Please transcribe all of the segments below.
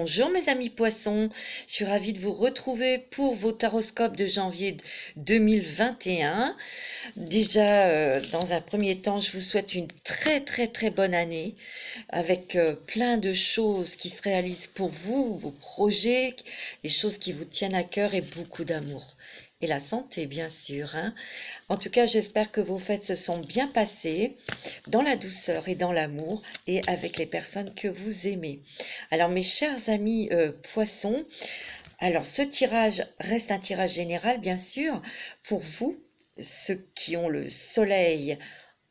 Bonjour mes amis poissons, je suis ravie de vous retrouver pour vos taroscopes de janvier 2021. Déjà, dans un premier temps, je vous souhaite une très bonne année avec plein de choses qui se réalisent pour vous, vos projets, les choses qui vous tiennent à cœur et beaucoup d'amour. Et la santé, bien sûr, hein. En tout cas, j'espère que vos fêtes se sont bien passées dans la douceur et dans l'amour et avec les personnes que vous aimez. Alors, mes chers amis poissons, alors ce tirage reste un tirage général, bien sûr, pour vous, ceux qui ont le soleil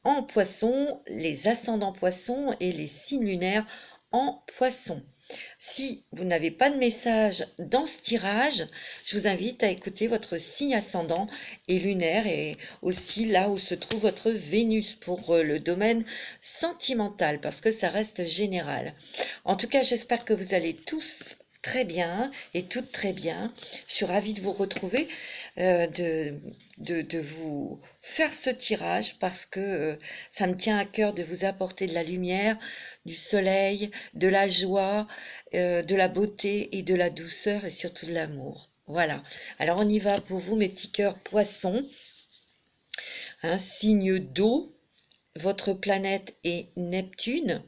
en poisson, les ascendants poissons et les signes lunaires en poisson. Si vous n'avez pas de message dans ce tirage, je vous invite à écouter votre signe ascendant et lunaire et aussi là où se trouve votre Vénus pour le domaine sentimental parce que ça reste général. En tout cas, j'espère que vous allez tous très bien et toutes très bien. Je suis ravie de vous retrouver, de vous faire ce tirage parce que ça me tient à cœur de vous apporter de la lumière, du soleil, de la joie, de la beauté et de la douceur et surtout de l'amour. Voilà. Alors on y va pour vous mes petits cœurs poissons. Un signe d'eau. Votre planète est Neptune.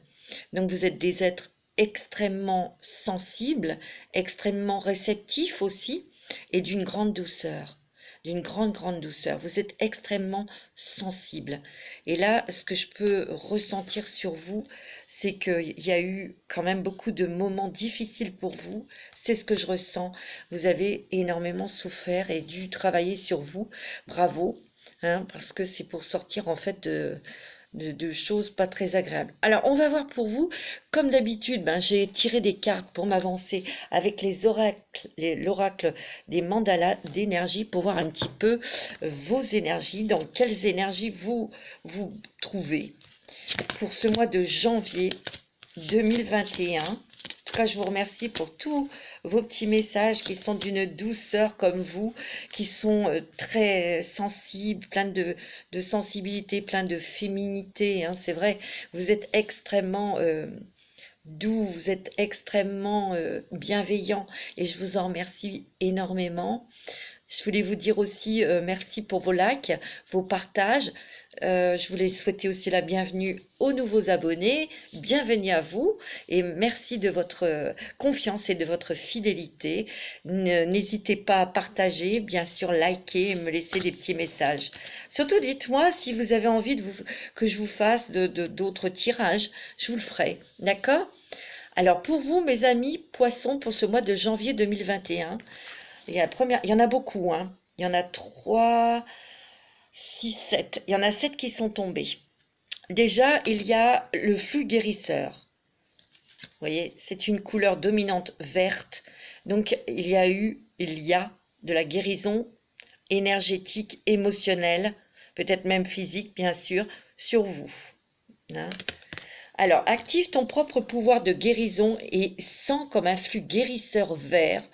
Donc vous êtes des êtres extrêmement sensibles, extrêmement réceptifs aussi et d'une grande douceur. D'une grande douceur. Vous êtes extrêmement sensible. Et là, ce que je peux ressentir sur vous, c'est qu'il y a eu quand même beaucoup de moments difficiles pour vous. C'est ce que je ressens. Vous avez énormément souffert et dû travailler sur vous. Bravo, hein, parce que c'est pour sortir en fait de choses pas très agréables. Alors, on va voir pour vous. Comme d'habitude, j'ai tiré des cartes pour m'avancer avec les oracles, l'oracle des mandalas d'énergie pour voir un petit peu vos énergies, dans quelles énergies vous vous trouvez pour ce mois de janvier 2021. En tout cas, je vous remercie pour tous vos petits messages qui sont d'une douceur comme vous, qui sont très sensibles, plein de sensibilité, plein de féminité, hein. C'est vrai, vous êtes extrêmement doux, vous êtes extrêmement bienveillant et je vous en remercie énormément. Je voulais vous dire aussi merci pour vos likes, vos partages. Je voulais souhaiter aussi la bienvenue aux nouveaux abonnés. Bienvenue à vous et merci de votre confiance et de votre fidélité. N'hésitez pas à partager, bien sûr, liker et me laisser des petits messages. Surtout, dites-moi si vous avez envie que je vous fasse d'autres tirages. Je vous le ferai. D'accord? Alors, pour vous, mes amis poissons, pour ce mois de janvier 2021, il y en a beaucoup, hein. Il y en a 3, 6, 7. Il y en a 7 qui sont tombés. Déjà, il y a le flux guérisseur. Vous voyez, c'est une couleur dominante verte. Donc, il y a de la guérison énergétique, émotionnelle, peut-être même physique, bien sûr, sur vous, hein. Alors, active ton propre pouvoir de guérison et sens comme un flux guérisseur vert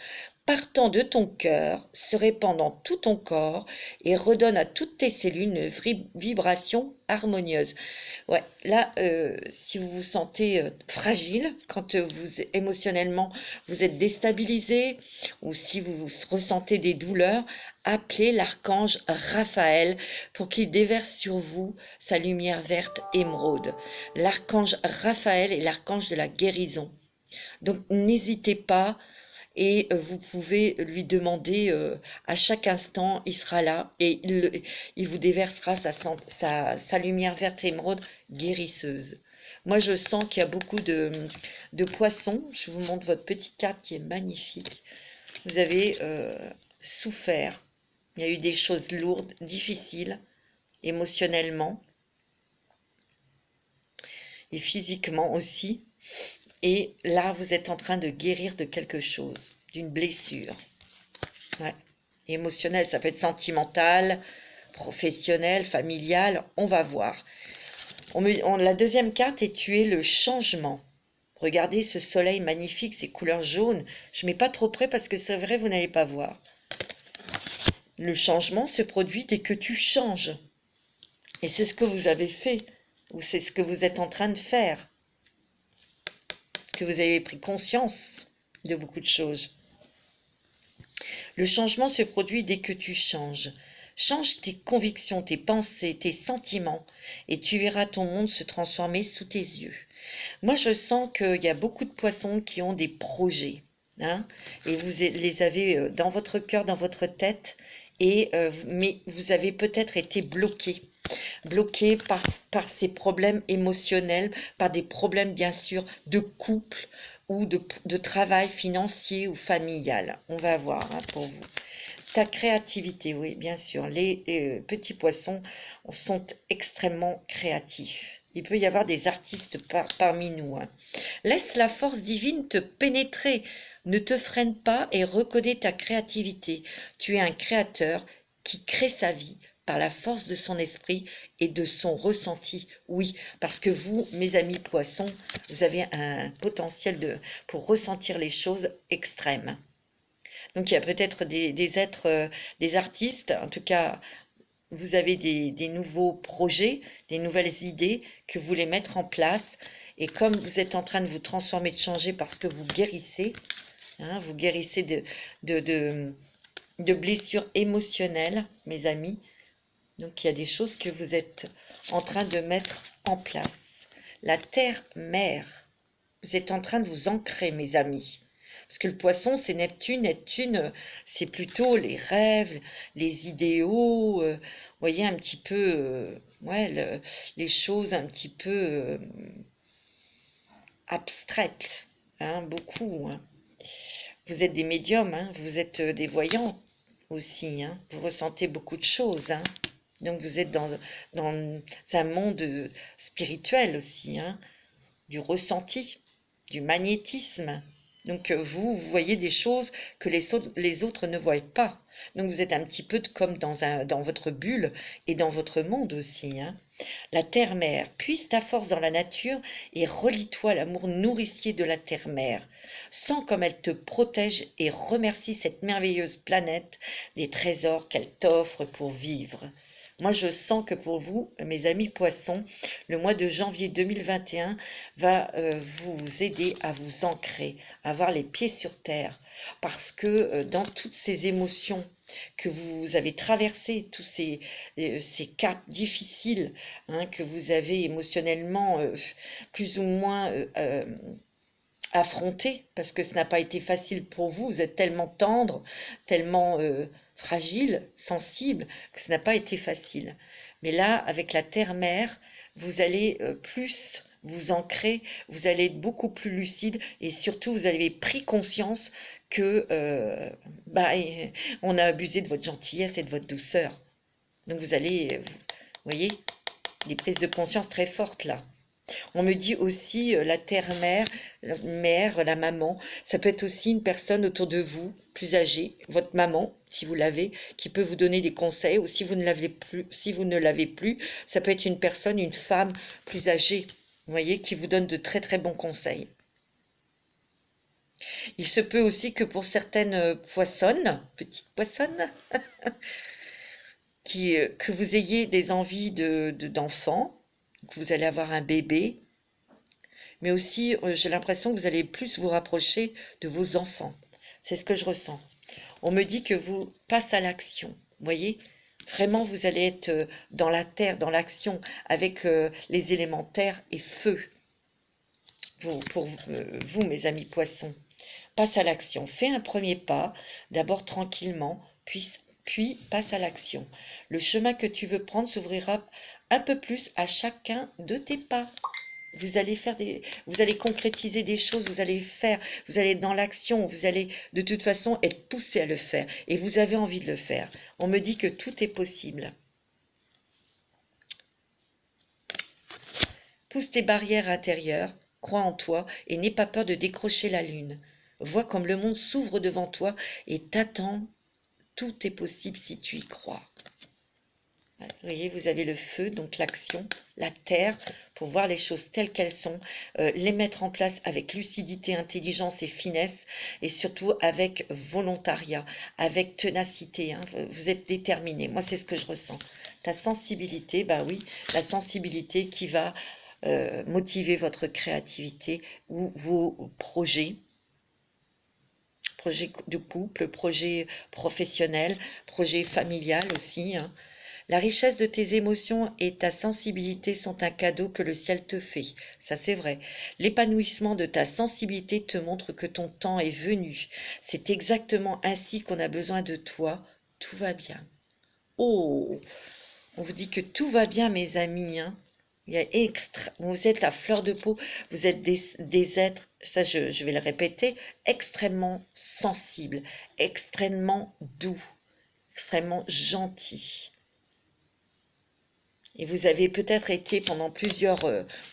partant de ton cœur, se répand dans tout ton corps et redonne à toutes tes cellules une vibration harmonieuse. Ouais, là, si vous vous sentez fragile, quand émotionnellement vous êtes déstabilisé ou si vous ressentez des douleurs, appelez l'archange Raphaël pour qu'il déverse sur vous sa lumière verte émeraude. L'archange Raphaël est l'archange de la guérison. Donc n'hésitez pas et vous pouvez lui demander à chaque instant, il sera là et il vous déversera sa lumière verte émeraude guérisseuse. Moi, je sens qu'il y a beaucoup de poissons. Je vous montre votre petite carte qui est magnifique. Vous avez souffert. Il y a eu des choses lourdes, difficiles, émotionnellement et physiquement aussi. Et là, vous êtes en train de guérir de quelque chose, d'une blessure. Ouais. Émotionnelle, ça peut être sentimental, professionnel, familial, on va voir. La deuxième carte est tu es le changement. Regardez ce soleil magnifique, ces couleurs jaunes. Je ne mets pas trop près parce que c'est vrai, vous n'allez pas voir. Le changement se produit dès que tu changes. Et c'est ce que vous avez fait, ou c'est ce que vous êtes en train de faire. Que vous avez pris conscience de beaucoup de choses. Le changement se produit dès que tu changes. Change tes convictions, tes pensées, tes sentiments, et tu verras ton monde se transformer sous tes yeux. Moi, je sens qu'il y a beaucoup de poissons qui ont des projets, hein, et vous les avez dans votre cœur, dans votre tête, mais vous avez peut-être été bloqué par ces problèmes émotionnels, par des problèmes bien sûr de couple ou de travail financier ou familial. On va voir hein, pour vous. Ta créativité, oui, bien sûr. Les petits poissons sont extrêmement créatifs. Il peut y avoir des artistes parmi nous. Hein. Laisse la force divine te pénétrer. Ne te freine pas et reconnais ta créativité. Tu es un créateur qui crée sa vie par la force de son esprit et de son ressenti. Oui, parce que vous, mes amis poissons, vous avez un potentiel pour ressentir les choses extrêmes. Donc il y a peut-être des êtres, des artistes, en tout cas, vous avez des nouveaux projets, des nouvelles idées que vous voulez mettre en place. Et comme vous êtes en train de vous transformer, de changer parce que vous guérissez, hein, vous guérissez de blessures émotionnelles, mes amis. Donc il y a des choses que vous êtes en train de mettre en place. La terre-mère, vous êtes en train de vous ancrer, mes amis. Parce que le poisson, c'est Neptune. Neptune, c'est plutôt les rêves, les idéaux, vous voyez, un petit peu, ouais, les choses un petit peu abstraites, hein, beaucoup. Hein. Vous êtes des médiums, hein, vous êtes des voyants aussi, hein, vous ressentez beaucoup de choses. Hein. Donc vous êtes dans un monde spirituel aussi, hein, du ressenti, du magnétisme. Donc vous voyez des choses que les autres ne voient pas. Donc vous êtes un petit peu comme dans votre bulle et dans votre monde aussi. Hein. La terre-mère, puise ta force dans la nature et relie-toi à l'amour nourricier de la terre-mère. Sens comme elle te protège et remercie cette merveilleuse planète des trésors qu'elle t'offre pour vivre. Moi, je sens que pour vous, mes amis poissons, le mois de janvier 2021 va vous aider à vous ancrer, à avoir les pieds sur terre. Parce que dans toutes ces émotions que vous avez traversées, tous ces caps difficiles hein, que vous avez émotionnellement plus ou moins affronter parce que ce n'a pas été facile pour vous. Vous êtes tellement tendre, tellement fragile, sensible, que ce n'a pas été facile. Mais là, avec la terre-mère, vous allez plus vous ancrer, vous allez être beaucoup plus lucide et surtout vous avez pris conscience que on a abusé de votre gentillesse et de votre douceur. Donc vous allez, vous voyez, des prises de conscience très fortes là. On me dit aussi la terre-mère, la mère, la maman. Ça peut être aussi une personne autour de vous, plus âgée, votre maman, si vous l'avez, qui peut vous donner des conseils. Ou si vous ne l'avez plus, ça peut être une personne, une femme plus âgée, vous voyez, qui vous donne de très très bons conseils. Il se peut aussi que pour certaines poissonnes, petites poissonnes, que vous ayez des envies d'enfants, que vous allez avoir un bébé, mais aussi j'ai l'impression que vous allez plus vous rapprocher de vos enfants. C'est ce que je ressens. On me dit que vous passez à l'action, vous voyez. Vraiment, vous allez être dans la terre, dans l'action, avec les éléments terre et feu. Pour vous, mes amis poissons, passe à l'action. Fais un premier pas, d'abord tranquillement, puis passe à l'action. Le chemin que tu veux prendre s'ouvrira un peu plus à chacun de tes pas. Vous allez concrétiser des choses, vous allez être dans l'action, vous allez de toute façon être poussé à le faire et vous avez envie de le faire. On me dit que tout est possible. Pousse tes barrières intérieures, crois en toi et n'aie pas peur de décrocher la lune. Vois comme le monde s'ouvre devant toi et t'attend. Tout est possible si tu y crois. Vous voyez, vous avez le feu, donc l'action, la terre, pour voir les choses telles qu'elles sont, les mettre en place avec lucidité, intelligence et finesse, et surtout avec volontariat, avec ténacité. Hein. Vous êtes déterminé. Moi, c'est ce que je ressens. Ta sensibilité, bah oui, la sensibilité qui va motiver votre créativité ou vos projets. projet de couple, projet professionnel, projet familial aussi, hein. La richesse de tes émotions et ta sensibilité sont un cadeau que le ciel te fait. Ça, c'est vrai. L'épanouissement de ta sensibilité te montre que ton temps est venu. C'est exactement ainsi qu'on a besoin de toi. Tout va bien. Oh, on vous dit que tout va bien, mes amis, hein. Il y a vous êtes à fleur de peau, vous êtes des êtres, ça je vais le répéter, extrêmement sensibles, extrêmement doux, extrêmement gentils. Et vous avez peut-être été pendant plusieurs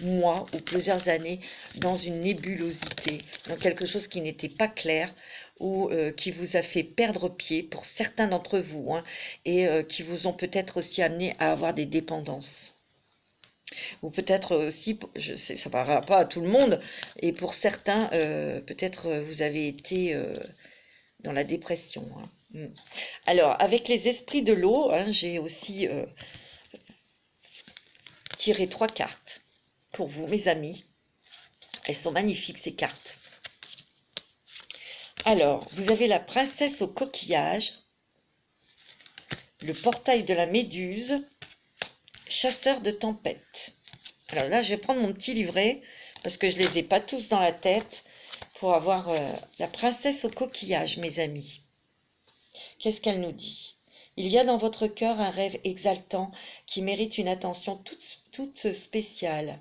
mois ou plusieurs années dans une nébulosité, dans quelque chose qui n'était pas clair ou qui vous a fait perdre pied pour certains d'entre vous, hein, et qui vous ont peut-être aussi amené à avoir des dépendances. Ou peut-être aussi, je sais, ça ne parlera pas à tout le monde, et pour certains, peut-être vous avez été dans la dépression, hein. Alors, avec les esprits de l'eau, hein, j'ai aussi tiré 3 cartes pour vous, mes amis. Elles sont magnifiques, ces cartes. Alors, vous avez la princesse au coquillage, le portail de la méduse, chasseur de tempêtes. Alors là, je vais prendre mon petit livret, parce que je ne les ai pas tous dans la tête, pour avoir la princesse au coquillage, mes amis. Qu'est-ce qu'elle nous dit? Il y a dans votre cœur un rêve exaltant qui mérite une attention toute spéciale.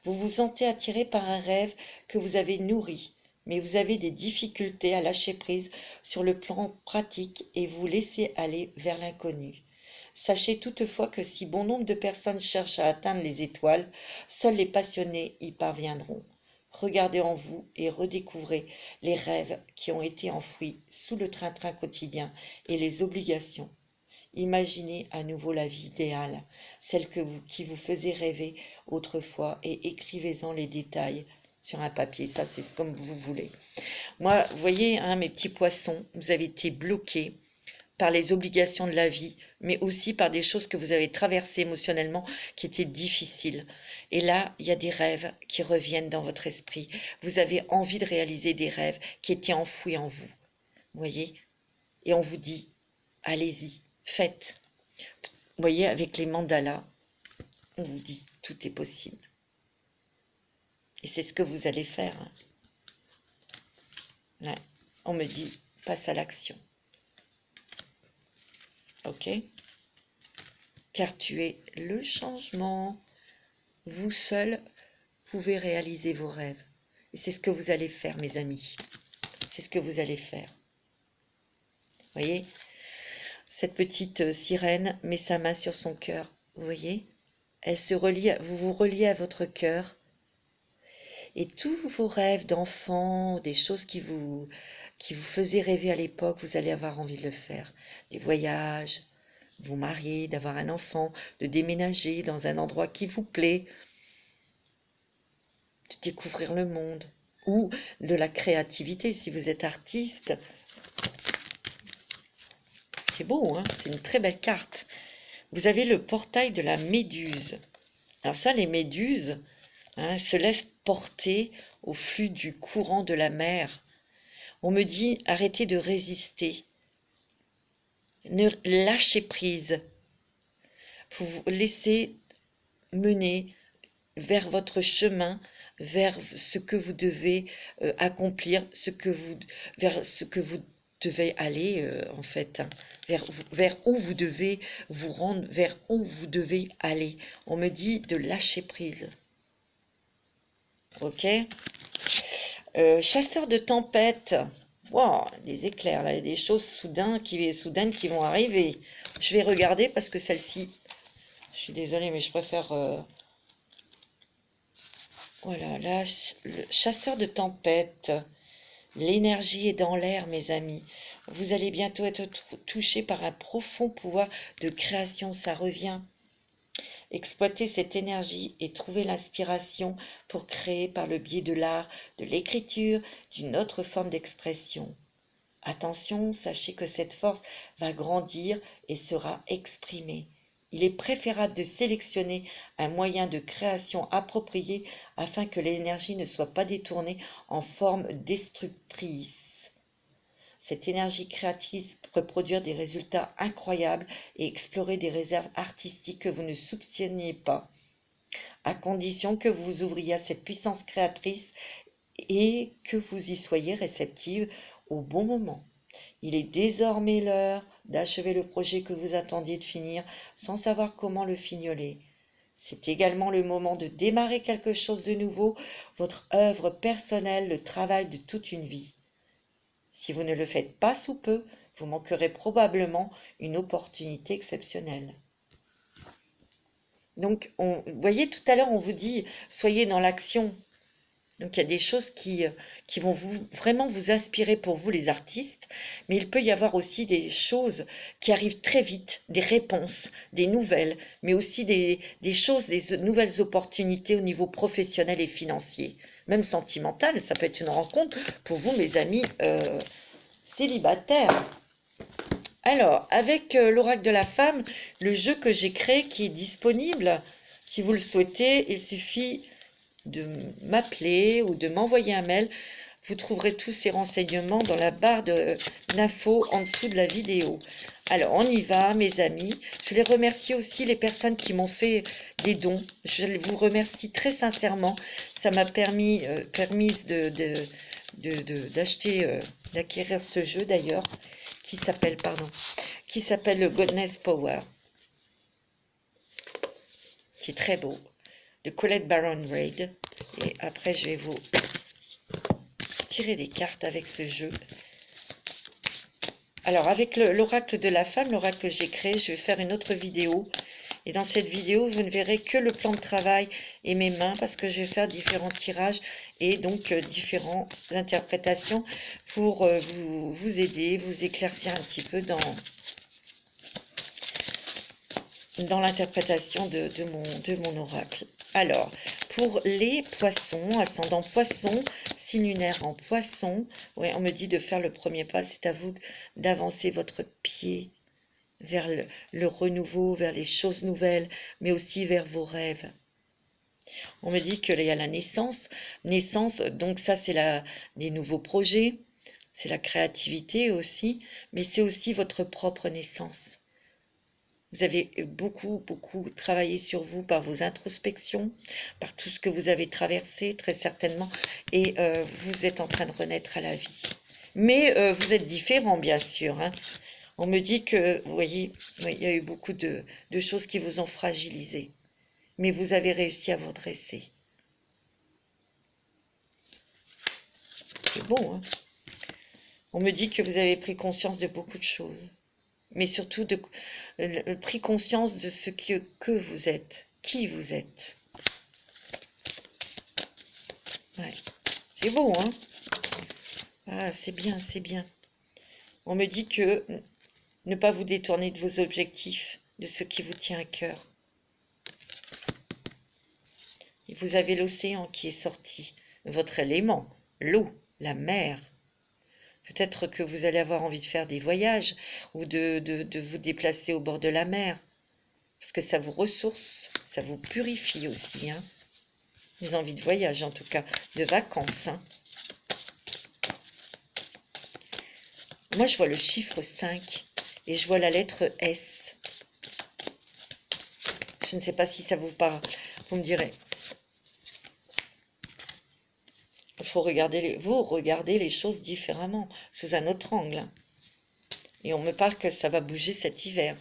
Vous vous sentez attiré par un rêve que vous avez nourri, mais vous avez des difficultés à lâcher prise sur le plan pratique et vous laissez aller vers l'inconnu. Sachez toutefois que si bon nombre de personnes cherchent à atteindre les étoiles, seuls les passionnés y parviendront. Regardez en vous et redécouvrez les rêves qui ont été enfouis sous le train-train quotidien et les obligations. Imaginez à nouveau la vie idéale, celle qui vous faisait rêver autrefois, et écrivez-en les détails sur un papier. Ça, c'est comme vous voulez. Moi, vous voyez, hein, mes petits poissons, vous avez été bloqués par les obligations de la vie, mais aussi par des choses que vous avez traversées émotionnellement qui étaient difficiles. Et là, il y a des rêves qui reviennent dans votre esprit. Vous avez envie de réaliser des rêves qui étaient enfouis en vous. Vous voyez? Et on vous dit, allez-y, faites. Vous voyez, avec les mandalas, on vous dit, tout est possible. Et c'est ce que vous allez faire, hein. Ouais. On me dit, passe à l'action. Ok? Car tu es le changement. Vous seul pouvez réaliser vos rêves. Et c'est ce que vous allez faire, mes amis. C'est ce que vous allez faire. Vous voyez? Cette petite sirène met sa main sur son cœur. Vous voyez? Elle se relie, vous vous reliez à votre cœur. Et tous vos rêves d'enfant, des choses qui vous faisaient rêver à l'époque, vous allez avoir envie de le faire. Des voyages, vous marier, d'avoir un enfant, de déménager dans un endroit qui vous plaît, de découvrir le monde, ou de la créativité si vous êtes artiste. C'est beau, hein? C'est une très belle carte. Vous avez le portail de la méduse. Alors ça, les méduses, hein, se laissent porter au flux du courant de la mer. On me dit, arrêtez de résister. Ne lâchez prise. Vous vous laissez mener vers votre chemin, vers ce que vous devez accomplir, vers ce que vous devez aller, en fait, hein, vers où vous devez vous rendre, vers où vous devez aller. On me dit de lâcher prise. Ok? Chasseur de tempêtes. Wow, des éclairs, là, il y a des choses soudaines qui vont arriver. Je vais regarder parce que celle-ci, je suis désolée, mais je préfère... Voilà, là, le chasseur de tempêtes. L'énergie est dans l'air, mes amis. Vous allez bientôt être touché par un profond pouvoir de création, ça revient. Exploitez cette énergie et trouvez l'inspiration pour créer par le biais de l'art, de l'écriture, d'une autre forme d'expression. Attention, sachez que cette force va grandir et sera exprimée. Il est préférable de sélectionner un moyen de création approprié afin que l'énergie ne soit pas détournée en forme destructrice. Cette énergie créatrice peut produire des résultats incroyables et explorer des réserves artistiques que vous ne soupçonniez pas, à condition que vous ouvriez à cette puissance créatrice et que vous y soyez réceptive au bon moment. Il est désormais l'heure d'achever le projet que vous attendiez de finir sans savoir comment le fignoler. C'est également le moment de démarrer quelque chose de nouveau, votre œuvre personnelle, le travail de toute une vie. Si vous ne le faites pas sous peu, vous manquerez probablement une opportunité exceptionnelle. Donc, vous voyez, tout à l'heure, on vous dit, soyez dans l'action. Donc, il y a des choses qui vont vraiment vous inspirer pour vous, les artistes, mais il peut y avoir aussi des choses qui arrivent très vite, des réponses, des nouvelles, mais aussi des choses, des nouvelles opportunités au niveau professionnel et financier, même sentimental. Ça peut être une rencontre pour vous, mes amis célibataires. Alors, avec l'oracle de la femme, le jeu que j'ai créé qui est disponible, si vous le souhaitez, il suffit de m'appeler ou de m'envoyer un mail. Vous trouverez tous ces renseignements dans la barre d'infos en dessous de la vidéo. Alors, on y va, mes amis. Je voulais remercier aussi les personnes qui m'ont fait des dons. Je vous remercie très sincèrement. Ça m'a permis d'acquérir ce jeu d'ailleurs, qui s'appelle le Godness Power, qui est très beau, de Colette Baron Reid. Et après, je vais vous tirer des cartes avec ce jeu. Alors, avec l'oracle de la femme, l'oracle que j'ai créé, je vais faire une autre vidéo. Et dans cette vidéo, vous ne verrez que le plan de travail et mes mains, parce que je vais faire différents tirages et donc différentes interprétations pour vous aider, vous éclaircir un petit peu dans l'interprétation de mon oracle. Alors, pour les poissons, ascendant poisson, signe lunaire en poisson, ouais, on me dit de faire le premier pas, c'est à vous d'avancer votre pied vers le renouveau, vers les choses nouvelles, mais aussi vers vos rêves. On me dit qu'il y a la naissance, donc ça c'est les nouveaux projets, c'est la créativité aussi, mais c'est aussi votre propre naissance. Vous avez beaucoup travaillé sur vous par vos introspections, par tout ce que vous avez traversé, très certainement, et vous êtes en train de renaître à la vie. Mais vous êtes différent, bien sûr. Hein. On me dit que, vous voyez, il y a eu beaucoup de choses qui vous ont fragilisé, mais vous avez réussi à vous redresser. C'est bon, hein. On me dit que vous avez pris conscience de beaucoup de choses, mais surtout pris conscience de ce que vous êtes, qui vous êtes. Ouais. C'est beau, hein? Ah, c'est bien, c'est bien. On me dit que ne pas vous détourner de vos objectifs, de ce qui vous tient à cœur. Et vous avez l'océan qui est sorti, votre élément, l'eau, la mer. Peut-être que vous allez avoir envie de faire des voyages ou de vous déplacer au bord de la mer. Parce que ça vous ressource, ça vous purifie aussi. Hein. Des envies de voyage, en tout cas, de vacances. Hein. Moi, je vois le chiffre 5 et je vois la lettre S. Je ne sais pas si ça vous parle. Vous me direz. Il faut regarder les choses différemment, sous un autre angle. Et on me parle que ça va bouger cet hiver.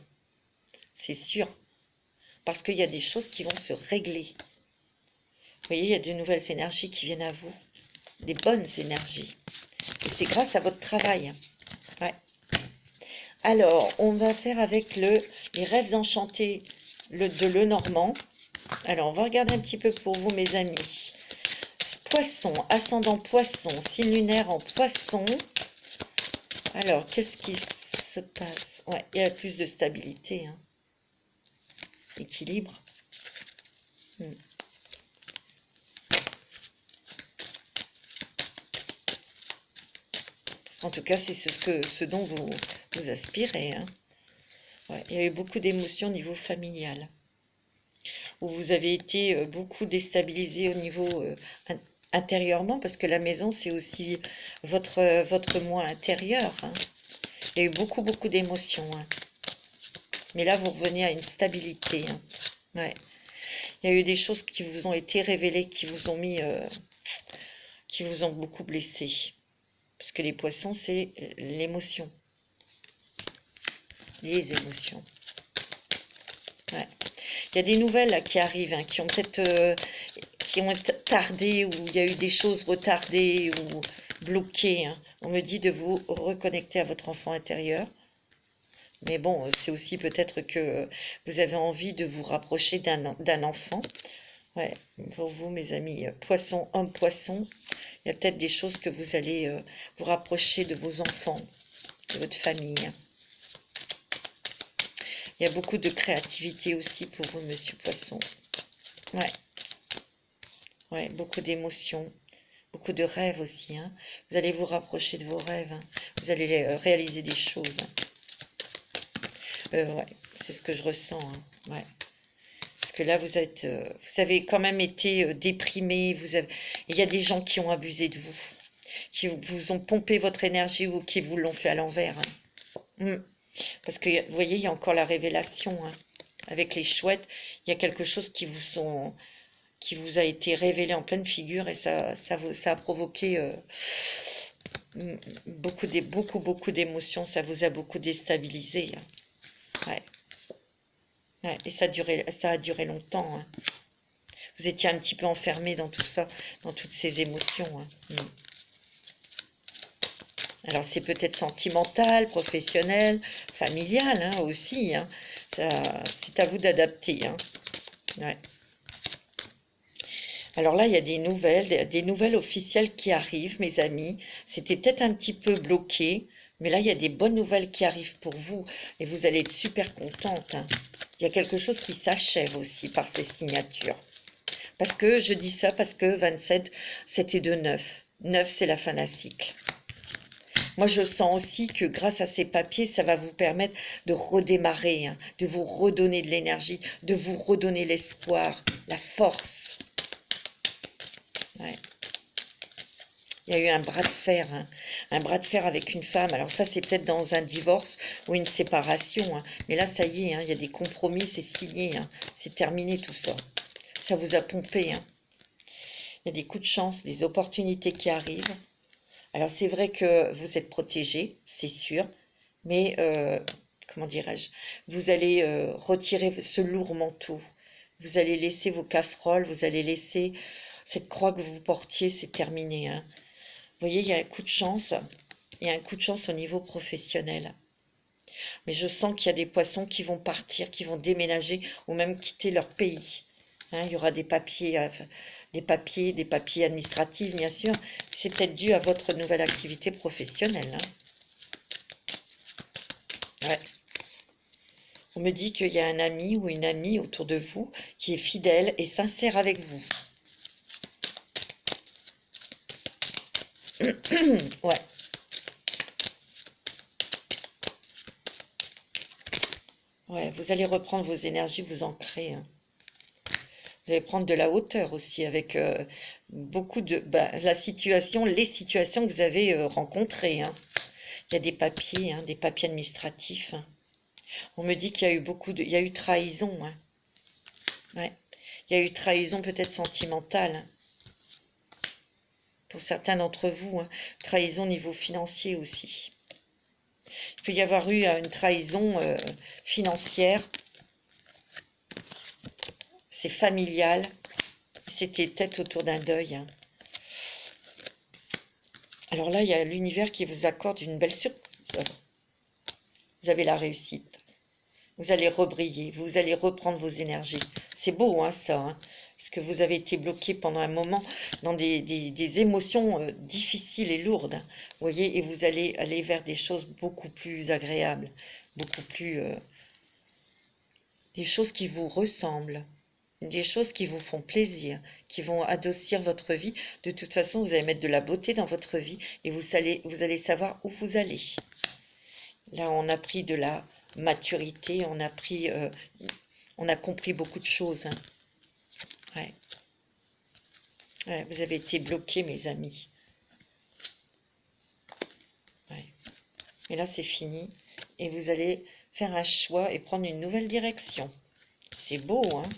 C'est sûr. Parce qu'il y a des choses qui vont se régler. Vous voyez, il y a de nouvelles énergies qui viennent à vous. Des bonnes énergies. Et c'est grâce à votre travail. Ouais. Alors, on va faire avec les rêves enchantés de Lenormand. Alors, on va regarder un petit peu pour vous, mes amis. Poisson, ascendant poisson, signe lunaire en poisson. Alors, qu'est-ce qui se passe? Ouais, il y a plus de stabilité. Hein. Équilibre. En tout cas, c'est ce dont vous aspirez. Hein. Ouais, il y a eu beaucoup d'émotions au niveau familial. Où vous avez été beaucoup déstabilisé au niveau intérieurement, parce que la maison, c'est aussi votre moi intérieur, hein. Il y a eu beaucoup, beaucoup d'émotions, hein. Mais là, vous revenez à une stabilité, hein. Ouais. Il y a eu des choses qui vous ont été révélées, qui vous ont mis, qui vous ont beaucoup blessé. Parce que les poissons, c'est l'émotion. Les émotions. Ouais. Il y a des nouvelles là, qui arrivent, hein, qui ont peut-être qui ont tardé, ou il y a eu des choses retardées ou bloquées, hein. On me dit de vous reconnecter à votre enfant intérieur. Mais bon, c'est aussi peut-être que vous avez envie de vous rapprocher d'un enfant. Ouais, pour vous, mes amis, poisson, homme, poisson, il y a peut-être des choses que vous allez vous rapprocher de vos enfants, de votre famille. Il y a beaucoup de créativité aussi pour vous, monsieur Poisson. Ouais, ouais, beaucoup d'émotions, beaucoup de rêves aussi, hein. Vous allez vous rapprocher de vos rêves, hein. Vous allez réaliser des choses, hein. Ouais, c'est ce que je ressens, hein. Ouais. Parce que là, vous avez quand même été déprimé. Il y a des gens qui ont abusé de vous, qui vous ont pompé votre énergie ou qui vous l'ont fait à l'envers, hein. Parce que, vous voyez, il y a encore la révélation, hein. Avec les chouettes, il y a quelque chose qui vous a été révélé en pleine figure, et ça a provoqué beaucoup d'émotions. Ça vous a beaucoup déstabilisé, hein. Ouais. Ouais, et ça a duré longtemps, hein. Vous étiez un petit peu enfermé dans tout ça, dans toutes ces émotions, hein. Alors c'est peut-être sentimental, professionnel, familial, hein, aussi, hein. C'est à vous d'adapter, hein. Ouais. Alors là, il y a des nouvelles officielles qui arrivent, mes amis. C'était peut-être un petit peu bloqué, mais là, il y a des bonnes nouvelles qui arrivent pour vous, et vous allez être super contente, hein. Il y a quelque chose qui s'achève aussi par ces signatures. Parce que je dis ça parce que 27, c'était de 9. 9, c'est la fin d'un cycle. Moi, je sens aussi que grâce à ces papiers, ça va vous permettre de redémarrer, hein, de vous redonner de l'énergie, de vous redonner l'espoir, la force. Ouais. Il y a eu un bras de fer, hein, un bras de fer avec une femme. Alors ça, c'est peut-être dans un divorce ou une séparation, hein. Mais là, ça y est, hein, il y a des compromis, c'est signé, hein. C'est terminé tout ça. Ça vous a pompé, hein. Il y a des coups de chance, des opportunités qui arrivent. Alors c'est vrai que vous êtes protégé, c'est sûr, mais comment dirais-je, vous allez retirer ce lourd manteau. Vous allez laisser vos casseroles, vous allez laisser cette croix que vous portiez, c'est terminé, hein. Vous voyez, il y a un coup de chance, il y a un coup de chance au niveau professionnel. Mais je sens qu'il y a des poissons qui vont partir, qui vont déménager ou même quitter leur pays, hein. Il y aura des papiers, des papiers administratifs, bien sûr. C'est peut-être dû à votre nouvelle activité professionnelle, hein. Ouais. On me dit qu'il y a un ami ou une amie autour de vous qui est fidèle et sincère avec vous. Ouais. Ouais, vous allez reprendre vos énergies, vous ancrer, hein. Vous allez prendre de la hauteur aussi avec beaucoup de la situation, les situations que vous avez rencontrées, hein. Il y a des papiers administratifs, hein. On me dit qu'il y a eu il y a eu trahison, hein. Ouais. Il y a eu trahison peut-être sentimentale, hein, pour certains d'entre vous, hein. Trahison au niveau financier aussi. Il peut y avoir eu une trahison financière. C'est familial. C'était peut-être autour d'un deuil, hein. Alors là, il y a l'univers qui vous accorde une belle surprise. Vous avez la réussite. Vous allez rebriller, vous allez reprendre vos énergies. C'est beau, hein, ça, hein, parce que vous avez été bloqué pendant un moment dans des émotions difficiles et lourdes, hein, vous voyez, et vous allez aller vers des choses beaucoup plus agréables, beaucoup plus... des choses qui vous ressemblent, des choses qui vous font plaisir, qui vont adoucir votre vie. De toute façon, vous allez mettre de la beauté dans votre vie et vous allez savoir où vous allez. Là, on a pris de la maturité, on a compris beaucoup de choses, hein. Ouais. Ouais, vous avez été bloqués, mes amis. Ouais. Et là, c'est fini. Et vous allez faire un choix et prendre une nouvelle direction. C'est beau, hein?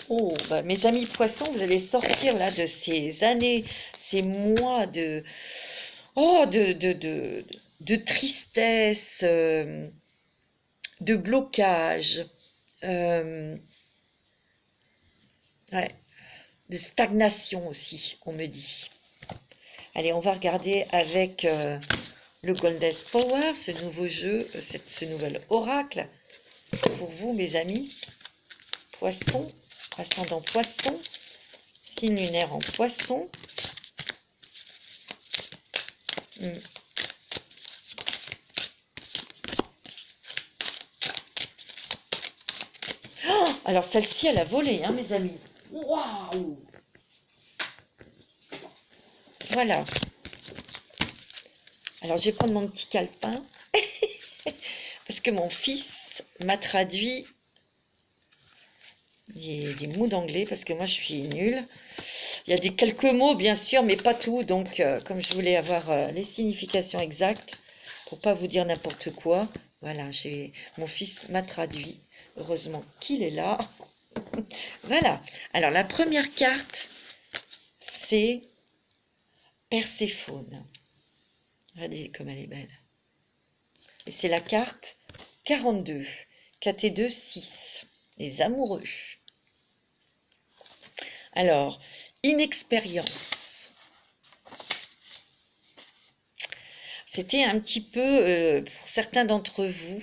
Oh, bah, mes amis poissons, vous allez sortir là de ces années, ces mois de, oh, de tristesse, de blocage, euh, ouais, de stagnation aussi, on me dit. Allez, on va regarder avec le Golden Power, ce nouveau jeu, ce nouvel oracle pour vous, mes amis. Poisson, ascendant poisson, signe lunaire en poisson. Oh, alors celle-ci, elle a volé, hein, mes amis. Waouh! Voilà. Alors, je vais prendre mon petit calepin parce que mon fils m'a traduit des mots d'anglais parce que moi, je suis nulle. Il y a quelques mots, bien sûr, mais pas tout. Donc, comme je voulais avoir les significations exactes pour pas vous dire n'importe quoi, voilà, mon fils m'a traduit. Heureusement qu'il est là. Voilà. Alors, la première carte, c'est Perséphone. Regardez comme elle est belle. Et c'est la carte 42. KT2, 6. Les amoureux. Alors, inexpérience. C'était un petit peu, pour certains d'entre vous,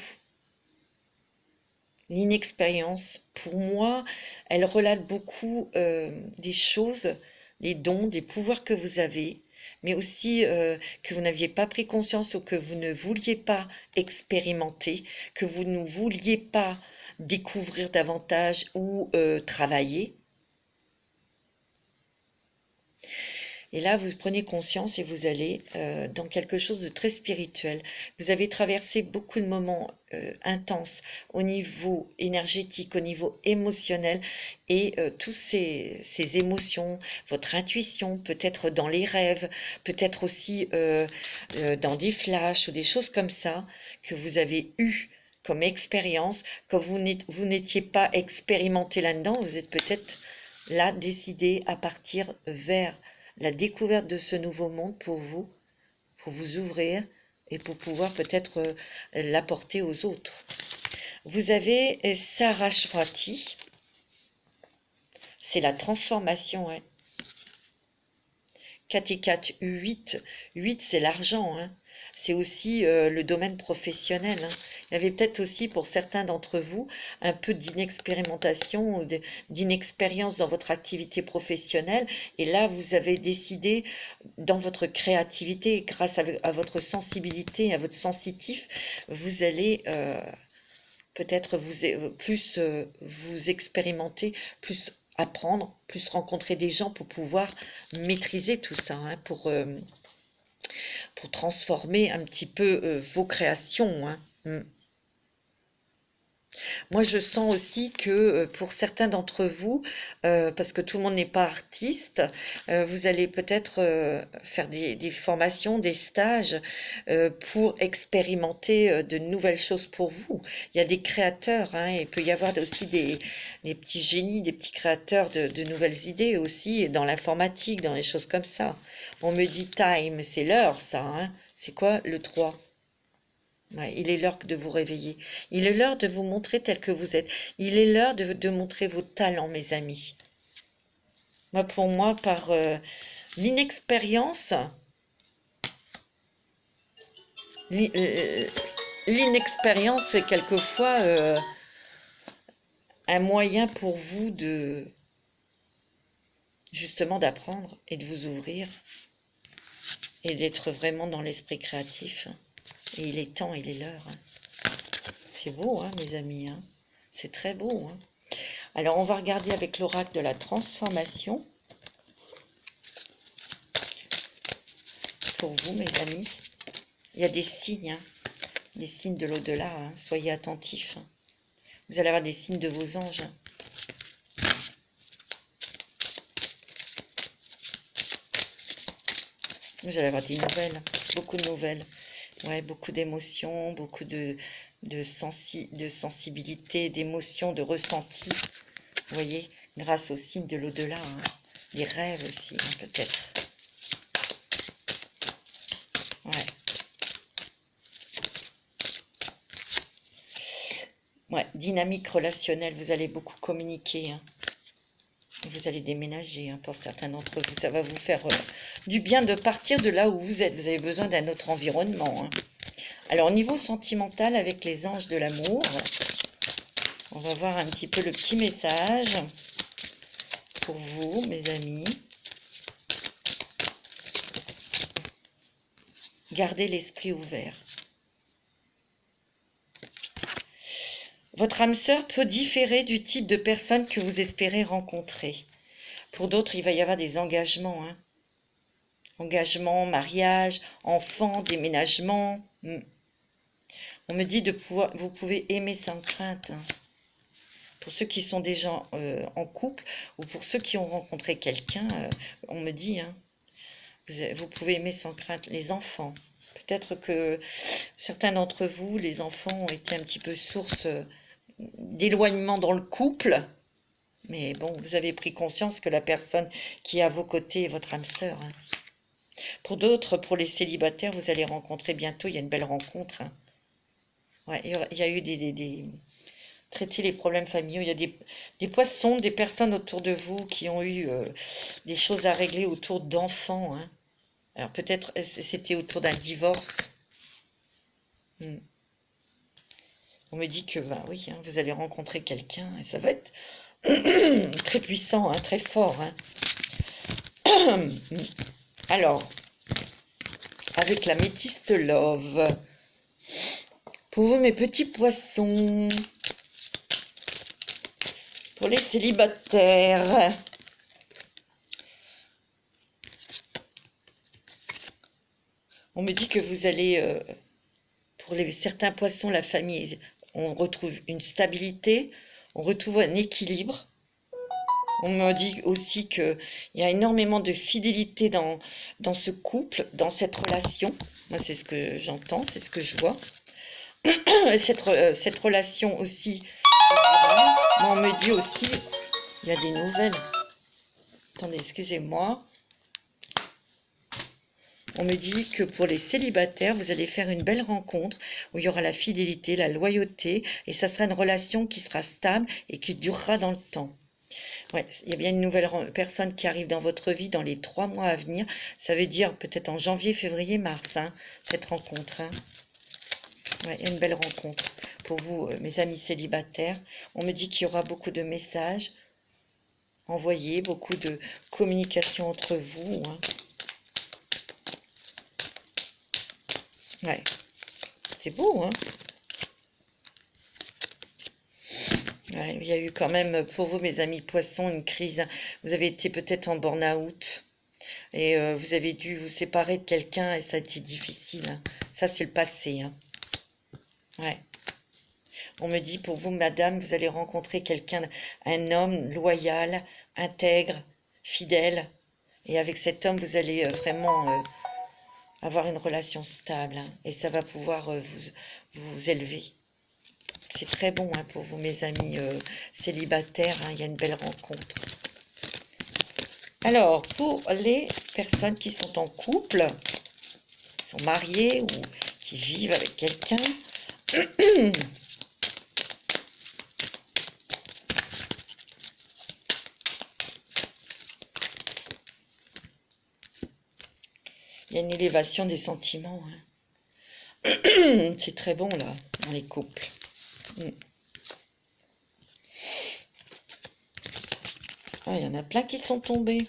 l'inexpérience. Pour moi, elle relate beaucoup des choses, des dons, des pouvoirs que vous avez, mais aussi que vous n'aviez pas pris conscience ou que vous ne vouliez pas expérimenter, que vous ne vouliez pas découvrir davantage ou travailler. Et là, vous prenez conscience et vous allez dans quelque chose de très spirituel. Vous avez traversé beaucoup de moments intenses au niveau énergétique, au niveau émotionnel, et tous ces émotions, votre intuition, peut-être dans les rêves, peut-être aussi dans des flashs ou des choses comme ça, que vous avez eues comme expérience, comme vous n'étiez pas expérimenté là-dedans, vous êtes peut-être là décidé à partir vers la découverte de ce nouveau monde pour vous ouvrir et pour pouvoir peut-être l'apporter aux autres. Vous avez Saraswati, c'est la transformation. Hein. 4 et 4, 8. 8, c'est l'argent. Hein. C'est aussi le domaine professionnel. Hein. Il y avait peut-être aussi pour certains d'entre vous un peu d'inexpérimentation ou d'inexpérience dans votre activité professionnelle. Et là, vous avez décidé, dans votre créativité, grâce à votre sensibilité, à votre sensitif, vous allez peut-être plus vous expérimenter, plus apprendre, plus rencontrer des gens pour pouvoir maîtriser tout ça, hein, pour transformer un petit peu vos créations. Hein. Moi, je sens aussi que pour certains d'entre vous, parce que tout le monde n'est pas artiste, vous allez peut-être faire des formations, des stages pour expérimenter de nouvelles choses pour vous. Il y a des créateurs, hein, il peut y avoir aussi des petits génies, des petits créateurs de nouvelles idées aussi, dans l'informatique, dans les choses comme ça. On me dit time, c'est l'heure ça, hein. C'est quoi le 3? Ouais, il est l'heure de vous réveiller. Il est l'heure de vous montrer tel que vous êtes. Il est l'heure de montrer vos talents, mes amis. Moi, pour moi, par l'inexpérience, l'inexpérience, c'est quelquefois un moyen pour vous de justement d'apprendre et de vous ouvrir et d'être vraiment dans l'esprit créatif. Et il est temps, il est l'heure. Hein. C'est beau, hein, mes amis. Hein. C'est très beau. Hein. Alors, on va regarder avec l'oracle de la transformation. Pour vous, mes amis. Il y a des signes, hein, des signes de l'au-delà. Hein. Soyez attentifs. Hein. Vous allez avoir des signes de vos anges. Vous allez avoir des nouvelles, beaucoup de nouvelles. Ouais, beaucoup d'émotions, beaucoup de sensibilité, d'émotions, de ressenti. Vous voyez, grâce au signe de l'au-delà, hein. Les rêves aussi, hein, peut-être. Ouais. Ouais, dynamique relationnelle, vous allez beaucoup communiquer, hein. Vous allez déménager, hein, pour certains d'entre vous. Ça va vous faire du bien de partir de là où vous êtes. Vous avez besoin d'un autre environnement, hein. Alors, au niveau sentimental, avec les anges de l'amour, on va voir un petit peu le petit message pour vous, mes amis. Gardez l'esprit ouvert. Votre âme sœur peut différer du type de personne que vous espérez rencontrer. Pour d'autres, il va y avoir des engagements, hein. Engagement, mariage, enfants, déménagement. On me dit de pouvoir, vous pouvez aimer sans crainte, hein. Pour ceux qui sont déjà en couple ou pour ceux qui ont rencontré quelqu'un, on me dit, hein, vous pouvez aimer sans crainte. Les enfants. Peut-être que certains d'entre vous, les enfants, ont été un petit peu source d'éloignement dans le couple. Mais bon, vous avez pris conscience que la personne qui est à vos côtés est votre âme sœur, hein. Pour d'autres, pour les célibataires, vous allez rencontrer bientôt, il y a une belle rencontre, hein. Ouais, il y a eu traiter les problèmes familiaux. Il y a des poissons, des personnes autour de vous qui ont eu des choses à régler autour d'enfants, hein. Alors peut-être c'était autour d'un divorce. On me dit que, bah oui, hein, vous allez rencontrer quelqu'un et ça va être très puissant, hein, très fort, hein. Alors, avec la métiste love, pour vous mes petits poissons, pour les célibataires, on me dit que vous allez, pour certains poissons, la famille, on retrouve une stabilité, on retrouve un équilibre. On me dit aussi qu'il y a énormément de fidélité dans ce couple, dans cette relation. Moi, c'est ce que j'entends, c'est ce que je vois. Cette relation aussi, moi, on me dit aussi, il y a des nouvelles. Attendez, excusez-moi. On me dit que pour les célibataires, vous allez faire une belle rencontre où il y aura la fidélité, la loyauté, et ça sera une relation qui sera stable et qui durera dans le temps. Ouais, il y a bien une nouvelle personne qui arrive dans votre vie dans les 3 mois à venir. Ça veut dire peut-être en janvier, février, mars, hein, cette rencontre, hein. Ouais, il y a une belle rencontre pour vous, mes amis célibataires. On me dit qu'il y aura beaucoup de messages envoyés, beaucoup de communication entre vous, hein. Ouais, c'est beau, hein. Ouais, il y a eu quand même, pour vous, mes amis poissons, une crise. Vous avez été peut-être en burn-out et vous avez dû vous séparer de quelqu'un et ça a été difficile, hein. Ça, c'est le passé, hein. Ouais. On me dit, pour vous, madame, vous allez rencontrer quelqu'un, un homme loyal, intègre, fidèle. Et avec cet homme, vous allez vraiment avoir une relation stable, hein, et ça va pouvoir vous élever. C'est très bon, hein, pour vous, mes amis célibataires, hein, il y a une belle rencontre. Alors, pour les personnes qui sont en couple, qui sont mariées ou qui vivent avec quelqu'un, il y a une élévation des sentiments, hein. C'est très bon, là, dans les couples. Ah, il y en a plein qui sont tombés.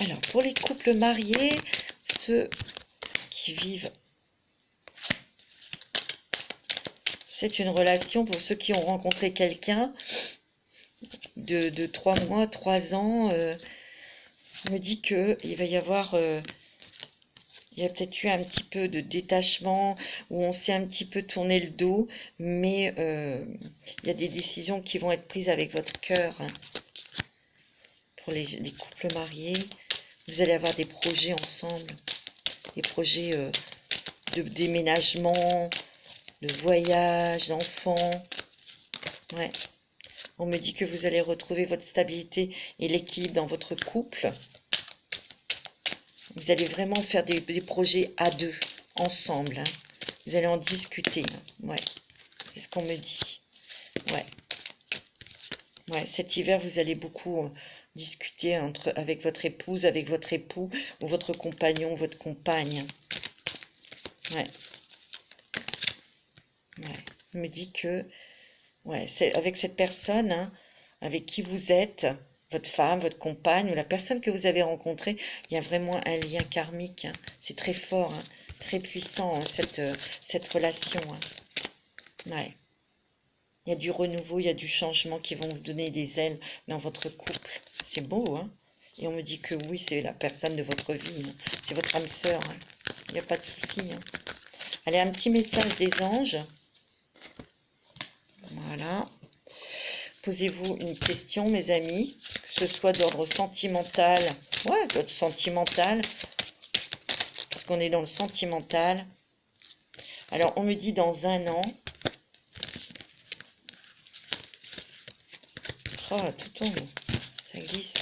Alors, pour les couples mariés, ceux qui vivent... C'est une relation pour ceux qui ont rencontré quelqu'un de 3 mois, 3 ans. On me dit qu'il va y avoir... il y a peut-être eu un petit peu de détachement, où on s'est un petit peu tourné le dos, mais il y a des décisions qui vont être prises avec votre cœur, hein. Pour les couples mariés, Vous allez avoir des projets ensemble, des projets de déménagement, de voyage, d'enfants. Ouais. On me dit que vous allez retrouver votre stabilité et l'équilibre dans votre couple. Vous allez vraiment faire des projets à deux, ensemble. Hein. Vous allez en discuter. Hein. Ouais, c'est ce qu'on me dit. Ouais. Ouais, cet hiver, vous allez beaucoup discuter avec votre épouse, avec votre époux, ou votre compagnon, votre compagne. Ouais. Ouais. On me dit que, ouais, c'est avec cette personne, hein, avec qui vous êtes, votre femme, votre compagne, ou la personne que vous avez rencontrée, il y a vraiment un lien karmique. Hein. C'est très fort, hein, très puissant, hein, cette relation. Hein. Ouais. Il y a du renouveau, il y a du changement qui vont vous donner des ailes dans votre couple. C'est beau, hein? Et on me dit que oui, c'est la personne de votre vie. Hein. C'est votre âme sœur. Hein. Il n'y a pas de souci. Hein. Allez, un petit message des anges. Voilà. Posez-vous une question, mes amis, que ce soit d'ordre sentimental. Ouais, d'ordre sentimental. Parce qu'on est dans le sentimental. Alors, on me dit dans un an. Oh, tout tombe. Ça glisse.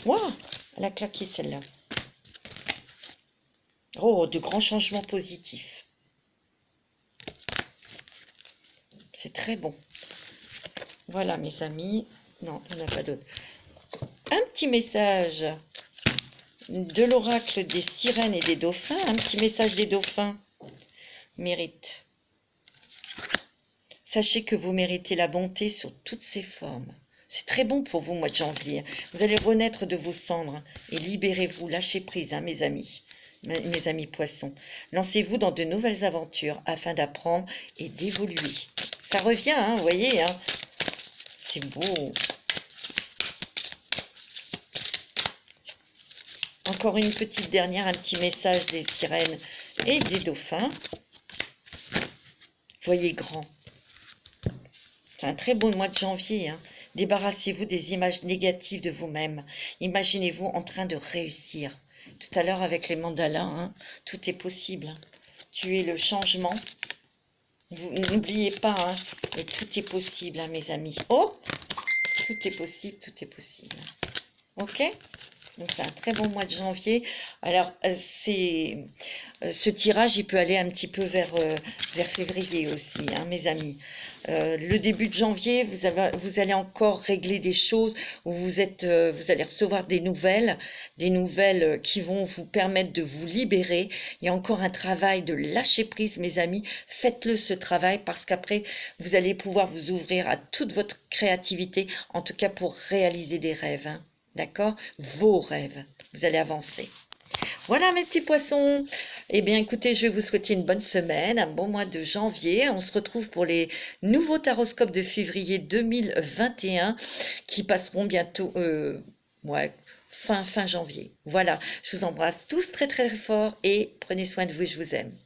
Waouh, elle a claqué celle-là. Oh, de grands changements positifs. C'est très bon. Voilà, mes amis. Non, il n'y en a pas d'autre. Un petit message de l'oracle des sirènes et des dauphins. Un petit message des dauphins. Mérite. Sachez que vous méritez la bonté sur toutes ses formes. C'est très bon pour vous, mois de janvier. Vous allez renaître de vos cendres et libérez-vous, lâchez prise, hein, mes amis. Mes amis poissons. Lancez-vous dans de nouvelles aventures afin d'apprendre et d'évoluer. Ça revient, hein, vous voyez, hein. C'est beau. Encore une petite dernière, un petit message des sirènes et des dauphins. Voyez grand. C'est un très beau mois de janvier. Hein. Débarrassez-vous des images négatives de vous-même. Imaginez-vous en train de réussir. Tout à l'heure avec les mandalas, hein, tout est possible. Hein. Tu es le changement. N'oubliez pas, hein, et tout est possible, hein, mes amis. Oh, tout est possible, tout est possible. Ok? Donc c'est un très bon mois de janvier. Alors ce tirage, il peut aller un petit peu vers février aussi, hein, mes amis. Le début de janvier, vous allez encore régler des choses, où vous allez recevoir des nouvelles qui vont vous permettre de vous libérer. Il y a encore un travail de lâcher prise, mes amis. Faites-le ce travail parce qu'après, vous allez pouvoir vous ouvrir à toute votre créativité, en tout cas pour réaliser des rêves. Hein. D'accord? Vos rêves. Vous allez avancer. Voilà mes petits poissons. Eh bien écoutez, je vais vous souhaiter une bonne semaine, un bon mois de janvier. On se retrouve pour les nouveaux taroscopes de février 2021 qui passeront bientôt, ouais, fin janvier. Voilà, je vous embrasse tous très très fort et prenez soin de vous, je vous aime.